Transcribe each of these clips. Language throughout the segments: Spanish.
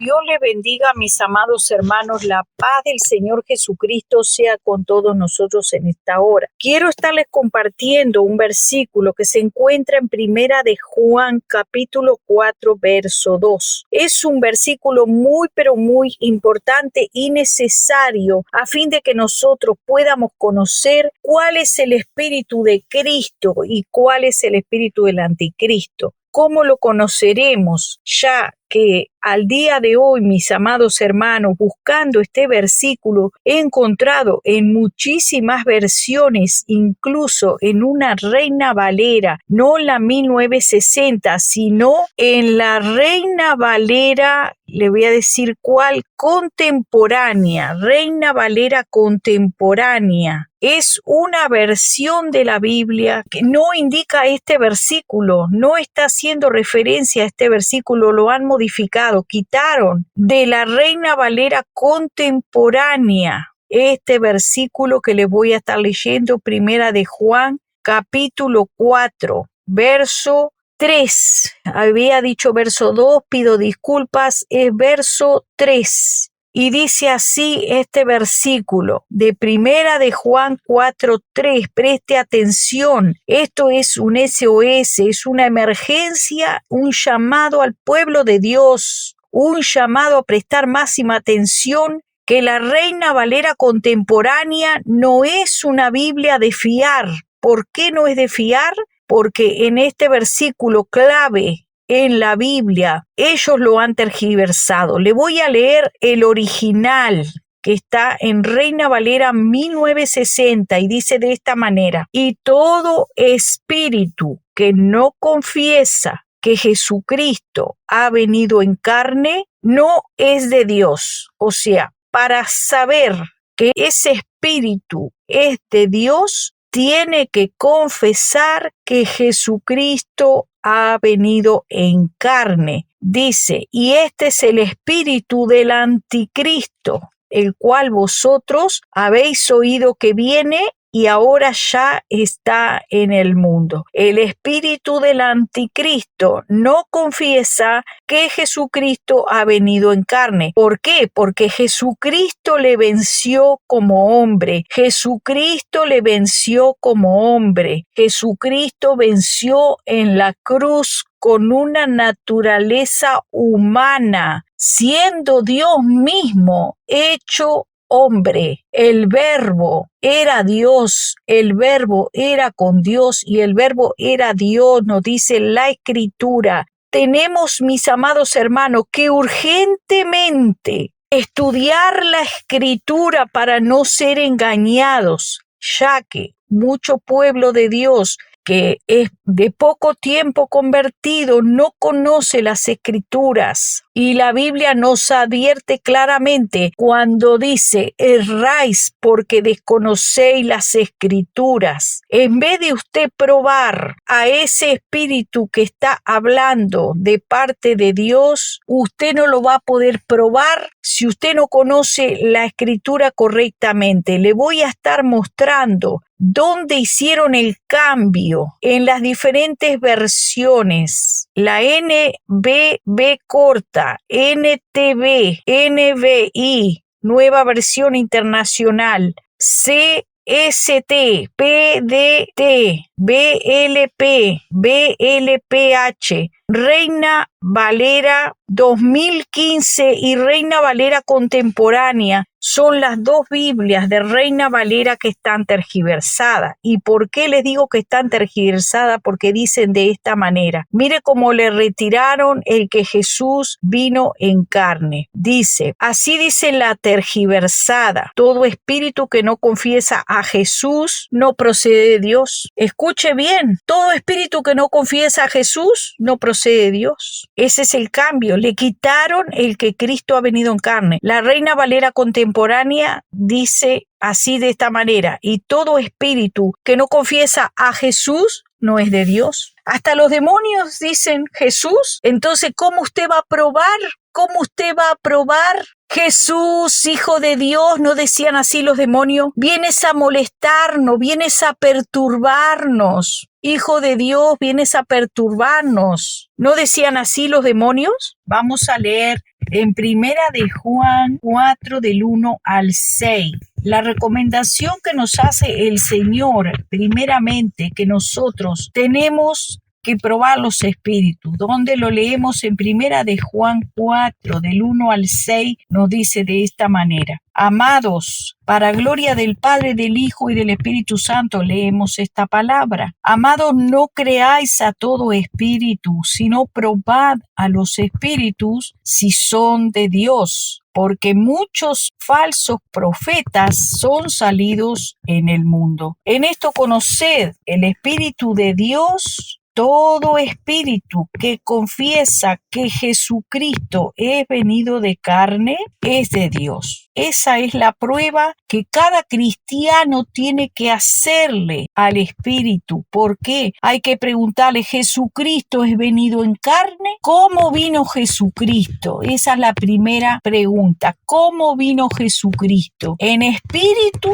Dios les bendiga, mis amados hermanos. La paz del Señor Jesucristo sea con todos nosotros en esta hora. Quiero estarles compartiendo un versículo que se encuentra en Primera de Juan, capítulo 4, verso 2. Es un versículo muy, pero muy importante y necesario a fin de que nosotros podamos conocer cuál es el espíritu de Cristo y cuál es el espíritu del anticristo. ¿Cómo lo conoceremos? Ya que al día de hoy, mis amados hermanos, buscando este versículo, he encontrado en muchísimas versiones, incluso en una Reina Valera, no la 1960, sino en la Reina Valera, le voy a decir cuál, contemporánea, Reina Valera contemporánea. Es una versión de la Biblia que no indica este versículo, no está haciendo referencia a este versículo, lo han modificado, quitaron de la Reina Valera contemporánea este versículo que les voy a estar leyendo, Primera de Juan, capítulo 4, verso 3. Había dicho verso 2, pido disculpas, es verso 3. Y dice así este versículo de Primera de Juan 4:3. Preste atención. Esto es un SOS, es una emergencia, un llamado al pueblo de Dios, un llamado a prestar máxima atención, que la Reina Valera contemporánea no es una Biblia de fiar. ¿Por qué no es de fiar? Porque en este versículo clave en la Biblia, ellos lo han tergiversado. Le voy a leer el original que está en Reina Valera 1960 y dice de esta manera: y todo espíritu que no confiesa que Jesucristo ha venido en carne no es de Dios. O sea, para saber que ese espíritu es de Dios, tiene que confesar que Jesucristo ha venido en carne. Dice, y este es el espíritu del anticristo, el cual vosotros habéis oído que viene y ahora ya está en el mundo. El espíritu del anticristo no confiesa que Jesucristo ha venido en carne. ¿Por qué? Porque Jesucristo le venció como hombre. Jesucristo le venció como hombre. Jesucristo venció en la cruz con una naturaleza humana, siendo Dios mismo hecho hombre. El verbo era Dios, el verbo era con Dios y el verbo era Dios, nos dice la Escritura. Tenemos, mis amados hermanos, que urgentemente estudiar la Escritura para no ser engañados, ya que mucho pueblo de Dios que es de poco tiempo convertido no conoce las Escrituras, y la Biblia nos advierte claramente cuando dice: erráis porque desconocéis las Escrituras. En vez de usted probar a ese espíritu que está hablando de parte de Dios, usted no lo va a poder probar si usted no conoce la Escritura correctamente. Le voy a estar mostrando dónde hicieron el cambio en las diferentes versiones. La NBB corta, NTV, NBI, Nueva Versión Internacional, CST, PDT, BLP, BLPH, Reina Valera 2015 y Reina Valera contemporánea son las dos Biblias de Reina Valera que están tergiversadas. ¿Y por qué les digo que están tergiversadas? Porque dicen de esta manera: mire cómo le retiraron el que Jesús vino en carne. Dice, así dice la tergiversada: todo espíritu que no confiesa a Jesús no procede de Dios. Escuche bien, todo espíritu que no confiesa a Jesús no procede de Dios. Ese es el cambio. Le quitaron el que Cristo ha venido en carne. La Reina Valera contemporánea dice así de esta manera: y todo espíritu que no confiesa a Jesús no es de Dios. Hasta los demonios dicen Jesús. Entonces, ¿cómo usted va a probar? ¿Cómo usted va a probar? Jesús, Hijo de Dios, ¿no decían así los demonios? Vienes a molestarnos, vienes a perturbarnos. Hijo de Dios, vienes a perturbarnos. ¿No decían así los demonios? Vamos a leer en Primera de Juan 4 del 1 al 6. La recomendación que nos hace el Señor, primeramente, que nosotros tenemos que probar los espíritus. Donde lo leemos en Primera de Juan 4, del 1 al 6, nos dice de esta manera. Amados, para gloria del Padre, del Hijo y del Espíritu Santo, leemos esta palabra. Amados, no creáis a todo espíritu, sino probad a los espíritus si son de Dios, porque muchos falsos profetas son salidos en el mundo. En esto conoced el Espíritu de Dios. Todo espíritu que confiesa que Jesucristo es venido de carne es de Dios. Esa es la prueba que cada cristiano tiene que hacerle al espíritu. ¿Por qué? Hay que preguntarle, ¿Jesucristo es venido en carne? ¿Cómo vino Jesucristo? Esa es la primera pregunta. ¿Cómo vino Jesucristo? ¿En espíritu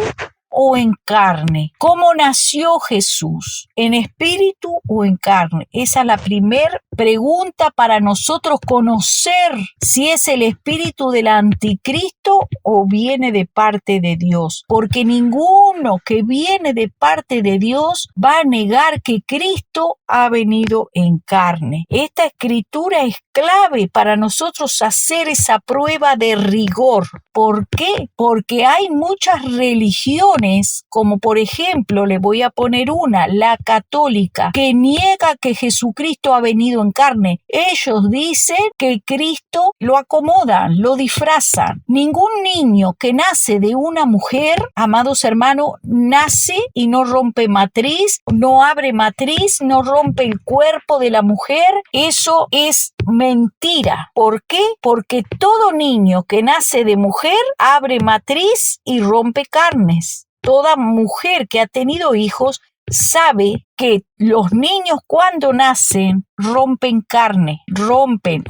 o en carne? ¿Cómo nació Jesús? ¿En espíritu o en carne? Esa es la primera pregunta para nosotros conocer si es el espíritu del anticristo o viene de parte de Dios. Porque ninguno que viene de parte de Dios va a negar que Cristo ha venido en carne. Esta escritura es clave para nosotros hacer esa prueba de rigor. ¿Por qué? Porque hay muchas religiones, como por ejemplo, le voy a poner una, la católica, que niega que Jesucristo ha venido en carne. Ellos dicen que Cristo lo acomodan, lo disfrazan. Ningún niño que nace de una mujer, amados hermanos, nace y no rompe matriz, no abre matriz, no rompe el cuerpo de la mujer. Eso es mentira. ¿Por qué? Porque todo niño que nace de mujer abre matriz y rompe carnes. Toda mujer que ha tenido hijos sabe que los niños cuando nacen rompen carne,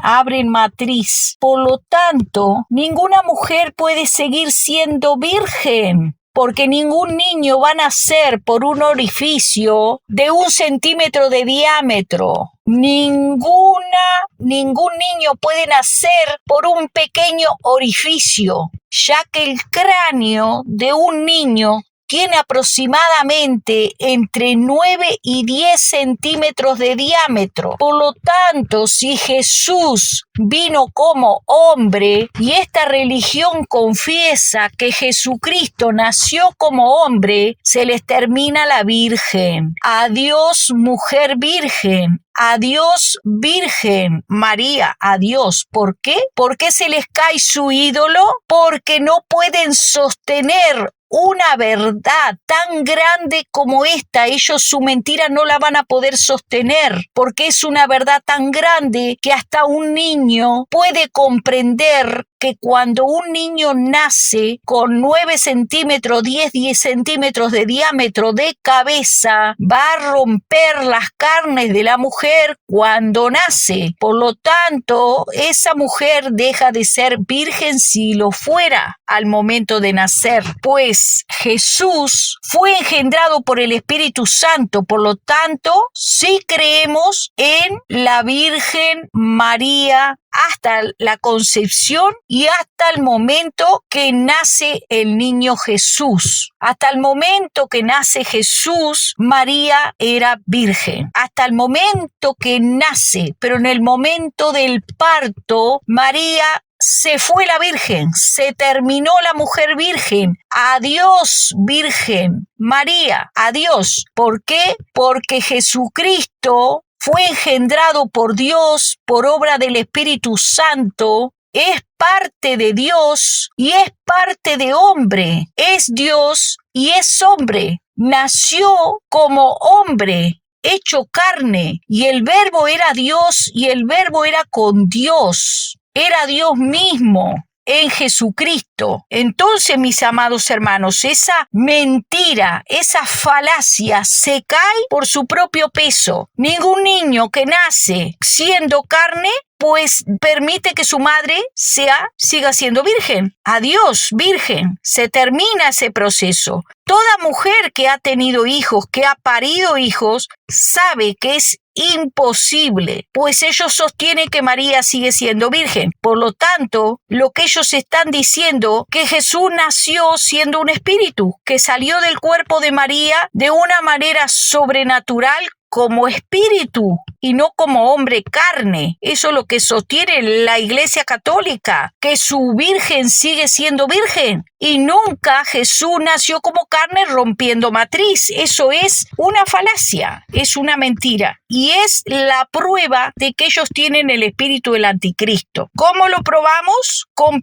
abren matriz. Por lo tanto, ninguna mujer puede seguir siendo virgen, porque ningún niño va a nacer por un orificio de 1 centímetro de diámetro. Ningún niño puede nacer por un pequeño orificio, ya que el cráneo de un niño tiene aproximadamente entre 9 y 10 centímetros de diámetro. Por lo tanto, si Jesús vino como hombre y esta religión confiesa que Jesucristo nació como hombre, se les termina la virgen. Adiós, mujer virgen. Adiós, Virgen María, adiós. ¿Por qué? ¿Por qué se les cae su ídolo? Porque no pueden sostener una verdad tan grande como esta. Ellos su mentira no la van a poder sostener, porque es una verdad tan grande que hasta un niño puede comprender que cuando un niño nace con 9 centímetros, 10 centímetros de diámetro de cabeza, va a romper las carnes de la mujer cuando nace. Por lo tanto, esa mujer deja de ser virgen si lo fuera al momento de nacer, pues Jesús fue engendrado por el Espíritu Santo. Por lo tanto, sí creemos en la Virgen María hasta la concepción y hasta el momento que nace el niño Jesús. Hasta el momento que nace Jesús, María era virgen. Hasta el momento que nace, pero en el momento del parto, María se fue la virgen, se terminó la mujer virgen. Adiós, Virgen María, adiós. ¿Por qué? Porque Jesucristo fue engendrado por Dios por obra del Espíritu Santo, es parte de Dios y es parte de hombre, es Dios y es hombre, nació como hombre, hecho carne, y el Verbo era Dios y el Verbo era con Dios, era Dios mismo en Jesucristo. Entonces, mis amados hermanos, esa mentira, esa falacia se cae por su propio peso. Ningún niño que nace siendo carne pues permite que su madre siga siendo virgen. Adiós, virgen. Se termina ese proceso. Toda mujer que ha tenido hijos, que ha parido hijos, sabe que es imposible, pues ellos sostienen que María sigue siendo virgen. Por lo tanto, lo que ellos están diciendo, que Jesús nació siendo un espíritu, que salió del cuerpo de María de una manera sobrenatural como espíritu y no como hombre carne. Eso es lo que sostiene la Iglesia Católica, que su virgen sigue siendo virgen y nunca Jesús nació como carne rompiendo matriz. Eso es una falacia, es una mentira y es la prueba de que ellos tienen el espíritu del anticristo. ¿Cómo lo probamos? Con 1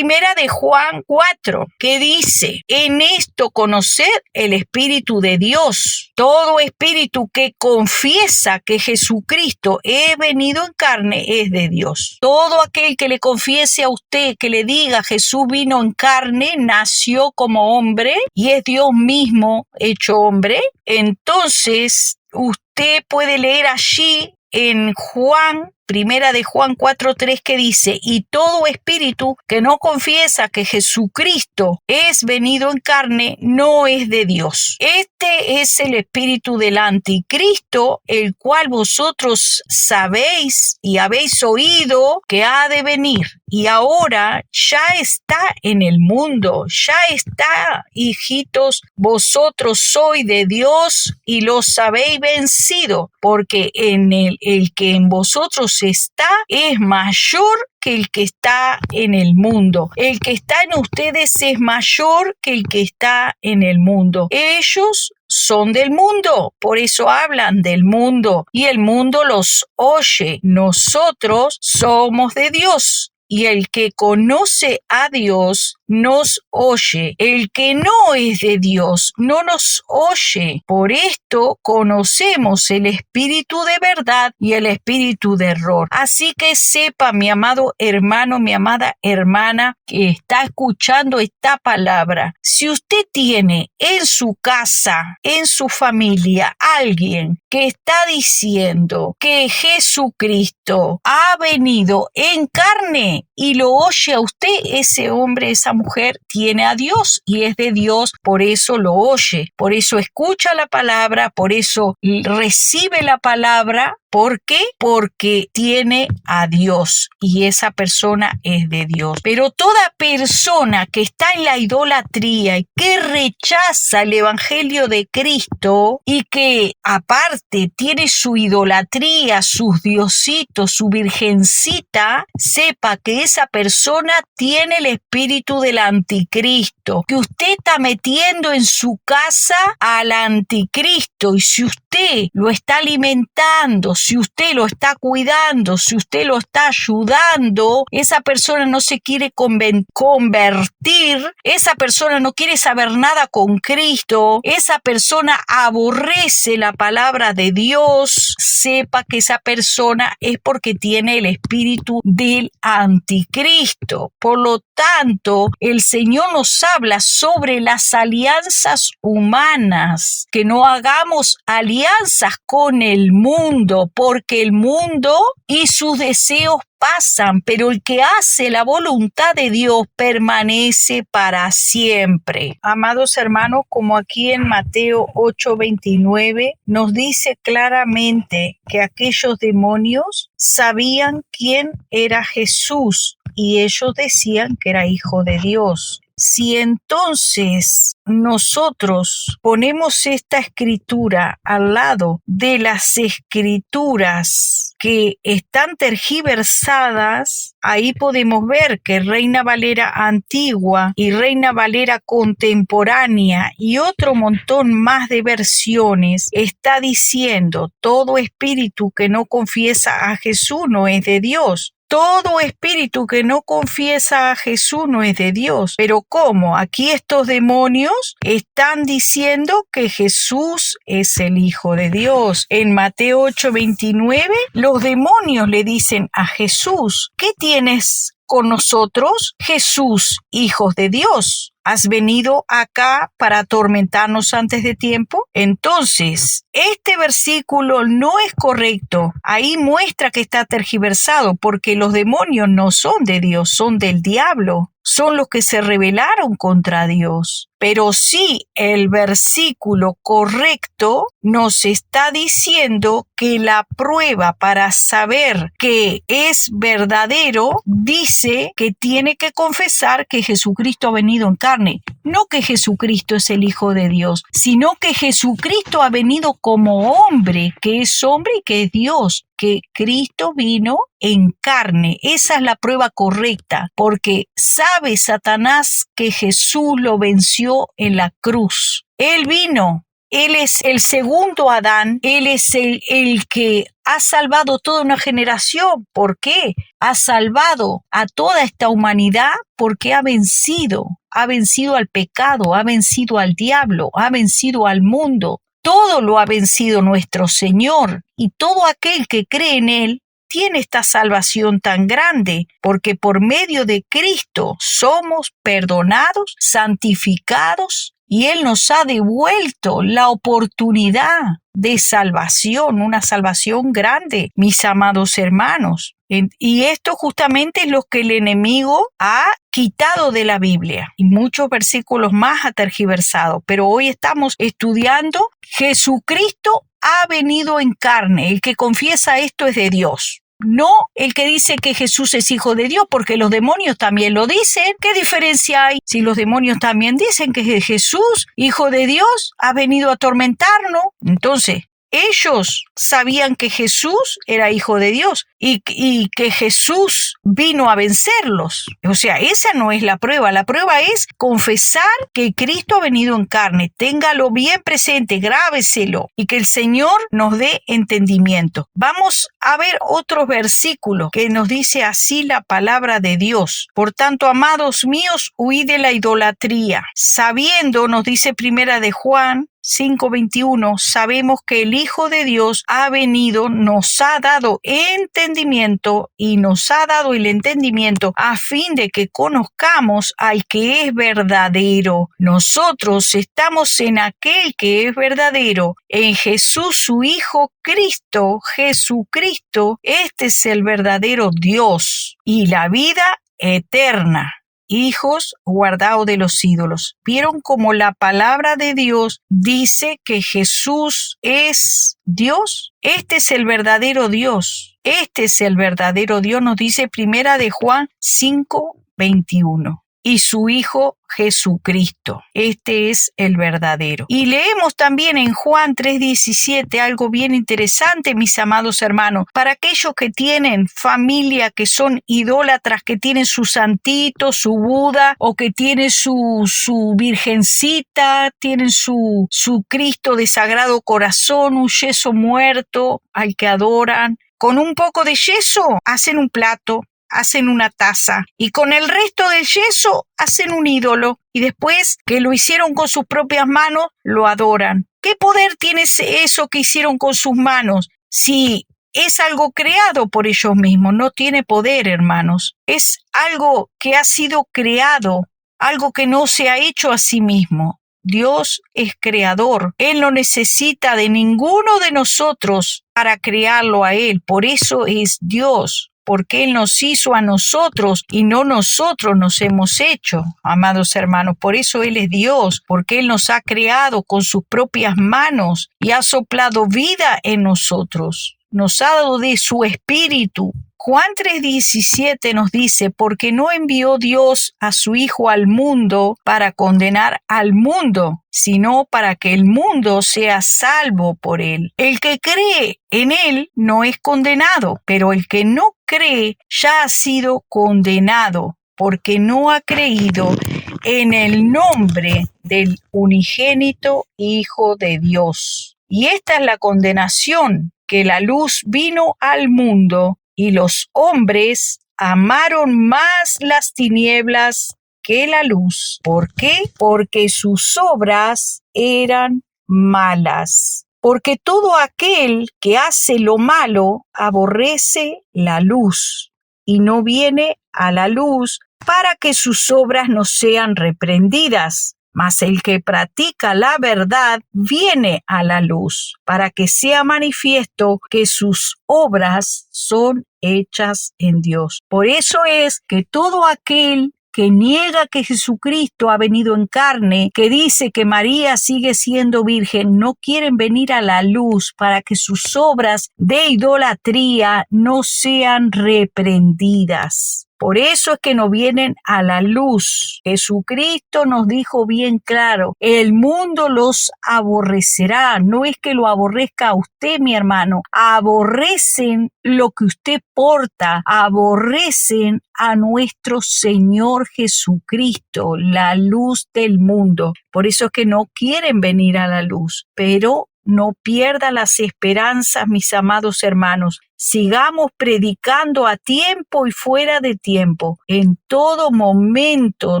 de Juan 4, que dice: en esto conoced el espíritu de Dios. Todo espíritu que confiesa que Jesucristo he venido en carne es de Dios. Todo aquel que le confiese a usted, que le diga Jesús vino en carne, nació como hombre y es Dios mismo hecho hombre, entonces usted puede leer allí en Juan, 1 de Juan 4:3, que dice: y todo espíritu que no confiesa que Jesucristo es venido en carne no es de Dios. Este es el espíritu del anticristo, el cual vosotros sabéis y habéis oído que ha de venir. Y ahora ya está en el mundo, ya está, hijitos, vosotros sois de Dios y los habéis vencido, porque en el que en vosotros está es mayor que el que está en el mundo. El que está en ustedes es mayor que el que está en el mundo. Ellos son del mundo, por eso hablan del mundo y el mundo los oye. Nosotros somos de Dios. Y el que conoce a Dios nos oye. El que no es de Dios no nos oye. Por esto conocemos el espíritu de verdad y el espíritu de error. Así que sepa, mi amado hermano, mi amada hermana, que está escuchando esta palabra. Si usted tiene en su casa, en su familia, alguien que está diciendo que Jesucristo ha venido en carne y lo oye a usted, ese hombre, esa mujer tiene a Dios y es de Dios, por eso lo oye, por eso escucha la palabra, por eso recibe la palabra. ¿Por qué? Porque tiene a Dios y esa persona es de Dios. Pero toda persona que está en la idolatría y que rechaza el evangelio de Cristo y que aparte tiene su idolatría, sus diositos, su virgencita, sepa que esa persona tiene el espíritu del anticristo, que usted está metiendo en su casa al anticristo y si usted lo está alimentando, si usted lo está cuidando, si usted lo está ayudando, esa persona no se quiere convertir, esa persona no quiere saber nada con Cristo, esa persona aborrece la palabra de Dios, sepa que esa persona es porque tiene el espíritu del anticristo. Por lo tanto, el Señor nos habla sobre las alianzas humanas, que no hagamos alianzas con el mundo, porque el mundo y sus deseos pasan, pero el que hace la voluntad de Dios permanece para siempre. Amados hermanos, como aquí en Mateo 8:29 nos dice claramente que aquellos demonios sabían quién era Jesús y ellos decían que era hijo de Dios. Si entonces nosotros ponemos esta escritura al lado de las escrituras que están tergiversadas, ahí podemos ver que Reina Valera antigua y Reina Valera contemporánea y otro montón más de versiones está diciendo: todo espíritu que no confiesa a Jesús no es de Dios. Todo espíritu que no confiesa a Jesús no es de Dios. Pero ¿cómo? Aquí estos demonios están diciendo que Jesús es el Hijo de Dios. En Mateo 8:29, los demonios le dicen a Jesús: ¿qué tienes con nosotros? Jesús, hijos de Dios. ¿Has venido acá para atormentarnos antes de tiempo? Entonces, este versículo no es correcto. Ahí muestra que está tergiversado porque los demonios no son de Dios, son del diablo. Son los que se rebelaron contra Dios. Pero sí, el versículo correcto nos está diciendo que la prueba para saber que es verdadero dice que tiene que confesar que Jesucristo ha venido en carne. No que Jesucristo es el Hijo de Dios, sino que Jesucristo ha venido como hombre, que es hombre y que es Dios. Que Cristo vino en carne. Esa es la prueba correcta, porque sabe Satanás que Jesús lo venció en la cruz. Él vino. Él es el segundo Adán, Él es el que ha salvado toda una generación. ¿Por qué? Ha salvado a toda esta humanidad porque ha vencido al pecado, ha vencido al diablo, ha vencido al mundo. Todo lo ha vencido nuestro Señor y todo aquel que cree en Él tiene esta salvación tan grande, porque por medio de Cristo somos perdonados, santificados, y Él nos ha devuelto la oportunidad de salvación, una salvación grande, mis amados hermanos. Y esto justamente es lo que el enemigo ha quitado de la Biblia y muchos versículos más ha tergiversado. Pero hoy estamos estudiando Jesucristo ha venido en carne. El que confiesa esto es de Dios. No el que dice que Jesús es hijo de Dios, porque los demonios también lo dicen. ¿Qué diferencia hay si los demonios también dicen que Jesús, hijo de Dios, ha venido a atormentarnos? Entonces, ellos sabían que Jesús era hijo de Dios y que Jesús vino a vencerlos. O sea, esa no es la prueba. La prueba es confesar que Cristo ha venido en carne. Téngalo bien presente, grábeselo y que el Señor nos dé entendimiento. Vamos a ver otro versículo que nos dice así la palabra de Dios. Por tanto, amados míos, huid de la idolatría. Sabiendo, nos dice Primera de Juan 5:21, sabemos que el Hijo de Dios ha venido, nos ha dado entendimiento y nos ha dado el entendimiento a fin de que conozcamos al que es verdadero. Nosotros estamos en aquel que es verdadero, en Jesús su Hijo Cristo, Jesucristo. Este es el verdadero Dios y la vida eterna. Hijos, guardaos de los ídolos. ¿Vieron cómo la palabra de Dios dice que Jesús es Dios? Este es el verdadero Dios. Este es el verdadero Dios, nos dice Primera de Juan 5:21. Y su Hijo Jesucristo. Este es el verdadero. Y leemos también en Juan 3:17 algo bien interesante, mis amados hermanos. Para aquellos que tienen familia, que son idólatras, que tienen su santito, su Buda, o que tienen su virgencita, tienen su Cristo de Sagrado Corazón, un yeso muerto al que adoran. Con un poco de yeso hacen un plato, hacen una taza y con el resto del yeso hacen un ídolo y después que lo hicieron con sus propias manos lo adoran. ¿Qué poder tiene eso que hicieron con sus manos? Si es algo creado por ellos mismos, no tiene poder, hermanos. Es algo que ha sido creado, algo que no se ha hecho a sí mismo. Dios es creador. Él no necesita de ninguno de nosotros para crearlo a Él. Por eso es Dios. Porque Él nos hizo a nosotros y no nosotros nos hemos hecho, amados hermanos. Por eso Él es Dios, porque Él nos ha creado con sus propias manos y ha soplado vida en nosotros. Nos ha dado de su espíritu. Juan 3:17 nos dice, porque no envió Dios a su Hijo al mundo para condenar al mundo, sino para que el mundo sea salvo por él. El que cree en él no es condenado, pero el que no cree ya ha sido condenado, porque no ha creído en el nombre del unigénito Hijo de Dios. Y esta es la condenación, que la luz vino al mundo, y los hombres amaron más las tinieblas que la luz. ¿Por qué? Porque sus obras eran malas. Porque todo aquel que hace lo malo aborrece la luz y no viene a la luz para que sus obras no sean reprendidas. Mas el que practica la verdad viene a la luz, para que sea manifiesto que sus obras son hechas en Dios. Por eso es que todo aquel que niega que Jesucristo ha venido en carne, que dice que María sigue siendo virgen, no quieren venir a la luz para que sus obras de idolatría no sean reprendidas. Por eso es que no vienen a la luz. Jesucristo nos dijo bien claro, el mundo los aborrecerá. No es que lo aborrezca a usted, mi hermano. Aborrecen lo que usted porta. Aborrecen a nuestro Señor Jesucristo, la luz del mundo. Por eso es que no quieren venir a la luz. Pero no pierda las esperanzas, mis amados hermanos. Sigamos predicando a tiempo y fuera de tiempo. En todo momento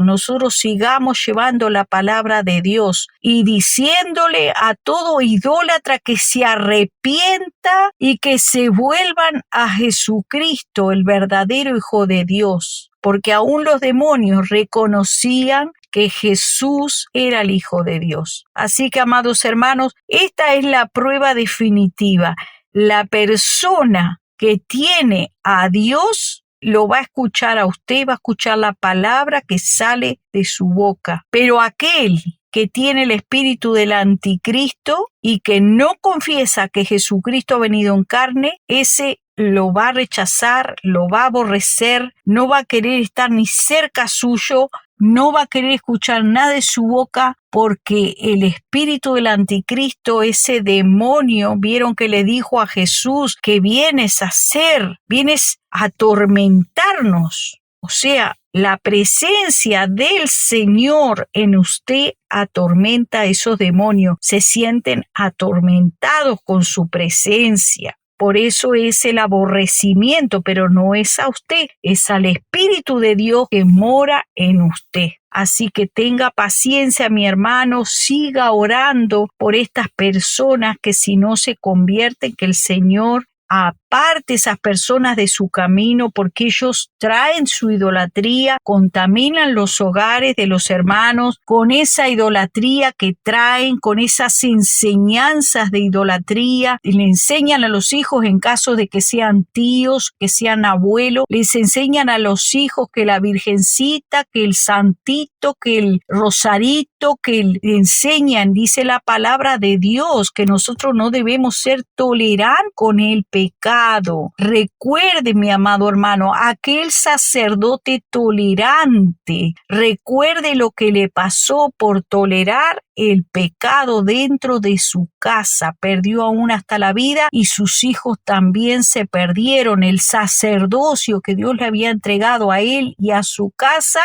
nosotros sigamos llevando la palabra de Dios y diciéndole a todo idólatra que se arrepienta y que se vuelvan a Jesucristo, el verdadero Hijo de Dios. Porque aún los demonios reconocían que Jesús era el Hijo de Dios. Así que, amados hermanos, esta es la prueba definitiva. La persona que tiene a Dios lo va a escuchar a usted, va a escuchar la palabra que sale de su boca. Pero aquel que tiene el espíritu del anticristo y que no confiesa que Jesucristo ha venido en carne, ese lo va a rechazar, lo va a aborrecer, no va a querer estar ni cerca suyo, no va a querer escuchar nada de su boca, porque el espíritu del anticristo, ese demonio, vieron que le dijo a Jesús que vienes a hacer, vienes a atormentarnos. O sea, la presencia del Señor en usted atormenta a esos demonios, se sienten atormentados con su presencia. Por eso es el aborrecimiento, pero no es a usted, es al Espíritu de Dios que mora en usted. Así que tenga paciencia, mi hermano, siga orando por estas personas que si no se convierten, que el Señor aparte esas personas de su camino, porque ellos traen su idolatría, contaminan los hogares de los hermanos con esa idolatría que traen, con esas enseñanzas de idolatría, y le enseñan a los hijos en caso de que sean tíos, que sean abuelos, les enseñan a los hijos que la virgencita, que el santito, que el rosarito, que le enseñan, dice la palabra de Dios, que nosotros no debemos ser tolerantes con el pecado. Recuerde, mi amado hermano, aquel sacerdote tolerante, recuerde lo que le pasó por tolerar el pecado dentro de su casa. Perdió aún hasta la vida y sus hijos también se perdieron. El sacerdocio que Dios le había entregado a él y a su casa,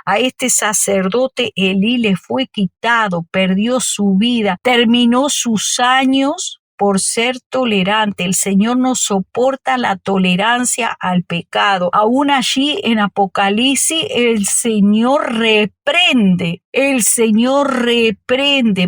a este sacerdote Elí le fue quitado, perdió su vida, terminó sus años por ser tolerante. El Señor no soporta la tolerancia al pecado. Aún allí en Apocalipsis el Señor reprende,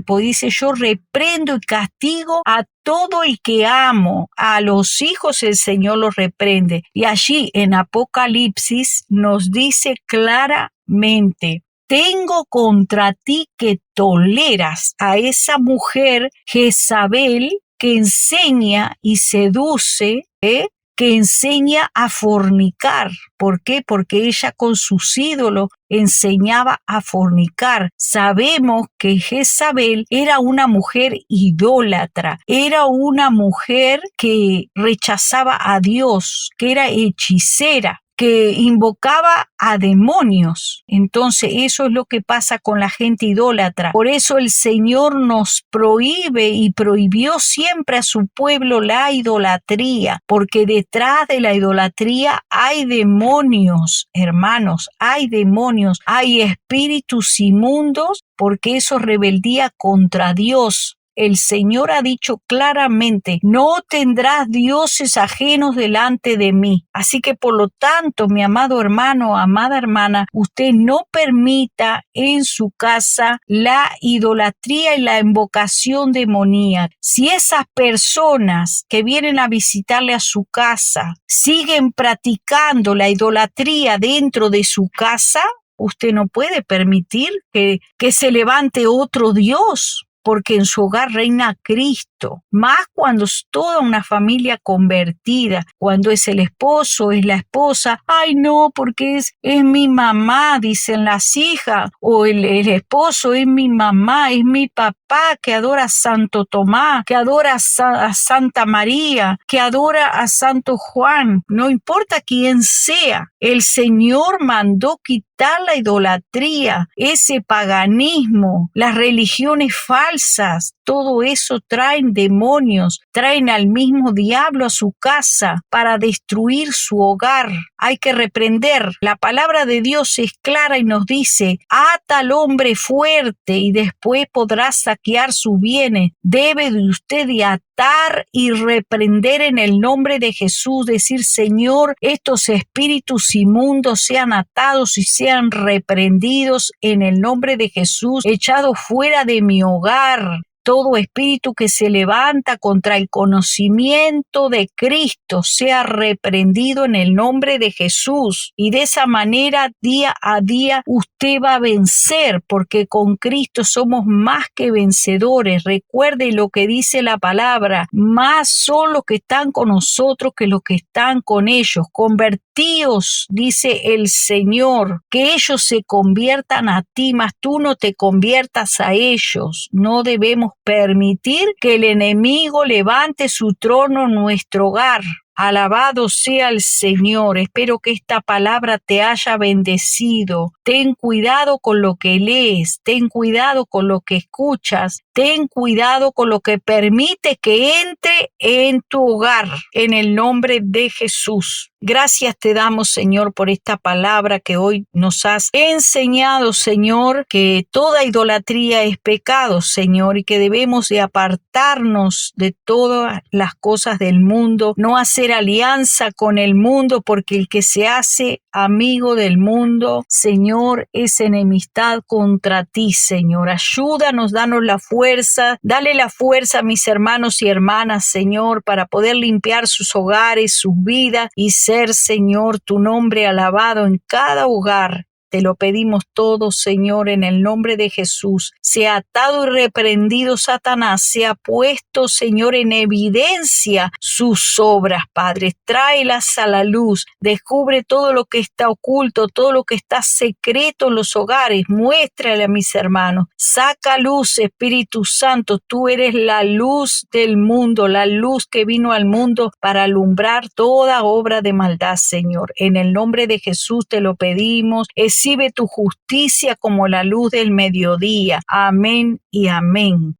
pues dice: yo reprendo y castigo a todo el que amo. A los hijos el Señor los reprende. Y allí en Apocalipsis nos dice claramente: tengo contra ti que toleras a esa mujer Jezabel, que enseña y seduce, que enseña a fornicar. ¿Por qué? Porque ella con sus ídolos enseñaba a fornicar. Sabemos que Jezabel era una mujer idólatra, era una mujer que rechazaba a Dios, que era hechicera, que invocaba a demonios. Entonces eso es lo que pasa con la gente idólatra. Por eso el Señor nos prohíbe y prohibió siempre a su pueblo la idolatría, porque detrás de la idolatría hay demonios, hermanos, hay demonios, hay espíritus inmundos, porque eso es rebeldía contra Dios. el Señor ha dicho claramente, no tendrás dioses ajenos delante de mí. Así que por lo tanto, mi amado hermano, amada hermana, usted no permita en su casa la idolatría y la invocación demoníaca. Si esas personas que vienen a visitarle a su casa siguen practicando la idolatría dentro de su casa, usted no puede permitir que se levante otro Dios, porque en su hogar reina Cristo, más cuando es toda una familia convertida, cuando es el esposo, es la esposa, ay no, porque es mi mamá, dicen las hijas, o el esposo es mi mamá, es mi papá que adora a Santo Tomás, que adora a Santa María, que adora a Santo Juan, no importa quién sea, el Señor mandó quitar la idolatría, ese paganismo, las religiones falsas, todo eso traen demonios, traen al mismo diablo a su casa para destruir su hogar. Hay que reprender. La palabra de Dios es clara y nos dice, ata al hombre fuerte y después podrá saquear sus bienes. Debe de usted de atar y reprender en el nombre de Jesús, decir, Señor, estos espíritus inmundos sean atados y sean reprendidos en el nombre de Jesús, echados fuera de mi hogar. Todo espíritu que se levanta contra el conocimiento de Cristo sea reprendido en el nombre de Jesús. Y de esa manera, día a día, usted va a vencer, porque con Cristo somos más que vencedores. Recuerde lo que dice la palabra, más son los que están con nosotros que los que están con ellos. Convertíos, dice el Señor, que ellos se conviertan a ti, mas tú no te conviertas a ellos. No debemos permitir que el enemigo levante su trono en nuestro hogar. Alabado sea el Señor. Espero que esta palabra te haya bendecido. Ten cuidado con lo que lees, ten cuidado con lo que escuchas, ten cuidado con lo que permite que entre en tu hogar, en el nombre de Jesús. Gracias te damos, Señor, por esta palabra que hoy nos has enseñado, Señor, que toda idolatría es pecado, Señor, y que debemos de apartarnos de todas las cosas del mundo, no hacer alianza con el mundo, porque el que se hace amigo del mundo, Señor, es enemistad contra ti, Señor. Ayúdanos, danos la fuerza, dale la fuerza a mis hermanos y hermanas, Señor, para poder limpiar sus hogares, sus vidas y ser, Señor, tu nombre alabado en cada hogar. Te lo pedimos todo, Señor, en el nombre de Jesús. Sea atado y reprendido Satanás, sea puesto, Señor, en evidencia sus obras, Padre. Tráelas a la luz, descubre todo lo que está oculto, todo lo que está secreto en los hogares. Muéstrale a mis hermanos. Saca luz, Espíritu Santo. Tú eres la luz del mundo, la luz que vino al mundo para alumbrar toda obra de maldad, Señor. En el nombre de Jesús te lo pedimos. Recibe tu justicia como la luz del mediodía. Amén y amén.